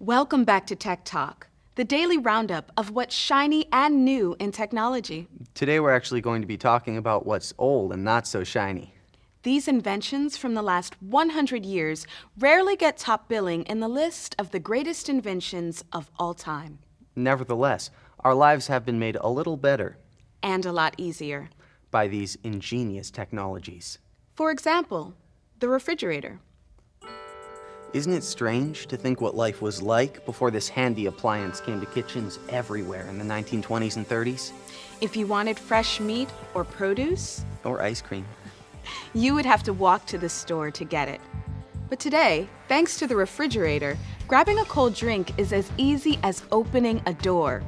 Welcome back to Tech Talk, the daily roundup of what's shiny and new in technology. Today we're actually going to be talking about what's old and not so shiny. These inventions from the last 100 years rarely get top billing in the list of the greatest inventions of all time. Nevertheless, our lives have been made a little better And a lot easier. by these ingenious technologies. For example, the refrigerator. Isn't it strange to think what life was like before this handy appliance came to kitchens everywhere in the 1920s and 30s? If you wanted fresh meat or produce, Or ice cream. you would have to walk to the store to get it. But today, thanks to the refrigerator, grabbing a cold drink is as easy as opening a door.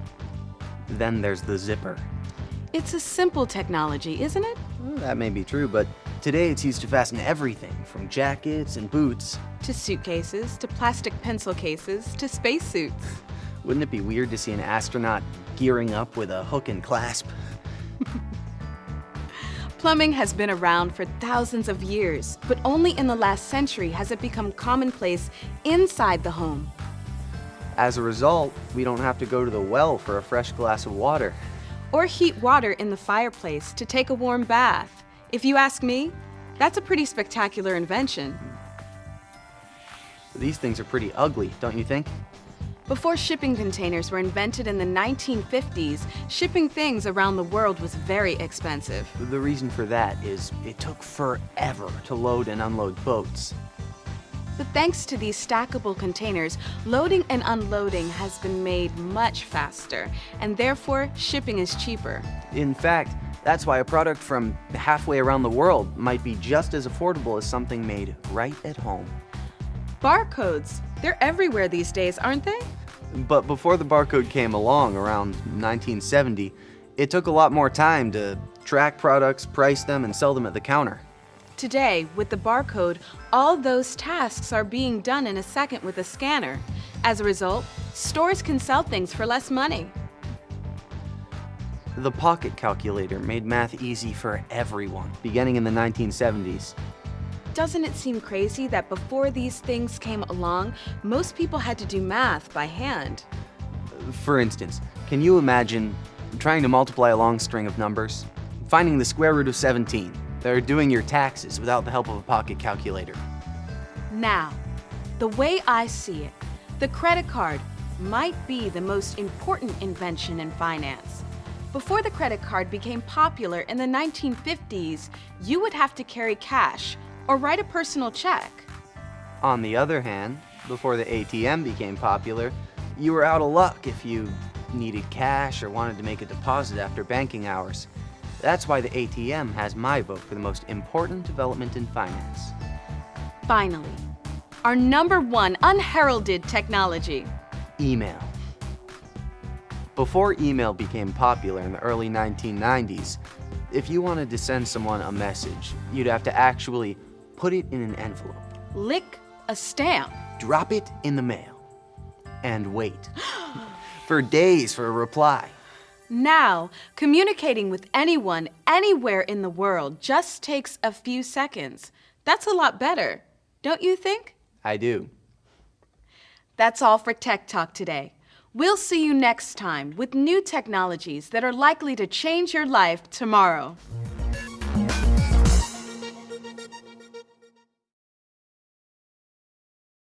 Then there's the zipper. It's a simple technology, isn't it? Well, that may be true, but today it's used to fasten everything from jackets and boots. To suitcases, to plastic pencil cases, to spacesuits. Wouldn't it be weird to see an astronaut gearing up with a hook and clasp? Plumbing has been around for thousands of years, but only in the last century has it become commonplace inside the home. As a result, we don't have to go to the well for a fresh glass of water. Or heat water in the fireplace to take a warm bath. If you ask me, that's a pretty spectacular invention. These things are pretty ugly, don't you think? Before shipping containers were invented in the 1950s, shipping things around the world was very expensive. The reason for that is it took forever to load and unload boats. But thanks to these stackable containers, loading and unloading has been made much faster, and therefore shipping is cheaper. In fact, that's why a product from halfway around the world might be just as affordable as something made right at home. Barcodes, they're everywhere these days, aren't they? But before the barcode came along around 1970, it took a lot more time to track products, price them, and sell them at the counter. Today, with the barcode, all those tasks are being done in a second with a scanner. As a result, stores can sell things for less money. The pocket calculator made math easy for everyone, beginning in the 1970s. Doesn't it seem crazy that before these things came along, most people had to do math by hand? For instance, can you imagine trying to multiply a long string of numbers? Finding the square root of 17, or doing your taxes without the help of a pocket calculator? Now, the way I see it, the credit card might be the most important invention in finance. Before the credit card became popular in the 1950s, you would have to carry cash or write a personal check. On the other hand, before the ATM became popular, you were out of luck if you needed cash or wanted to make a deposit after banking hours. That's why the ATM has my vote for the most important development in finance. Finally, our number one unheralded technology. Email. Before email became popular in the early 1990s, if you wanted to send someone a message, you'd have to actually put it in an envelope, Lick a stamp. drop it in the mail, and wait for days for a reply. Now, communicating with anyone, anywhere in the world just takes a few seconds. That's a lot better, don't you think? I do. That's all for Tech Talk today. We'll see you next time with new technologies that are likely to change your life tomorrow.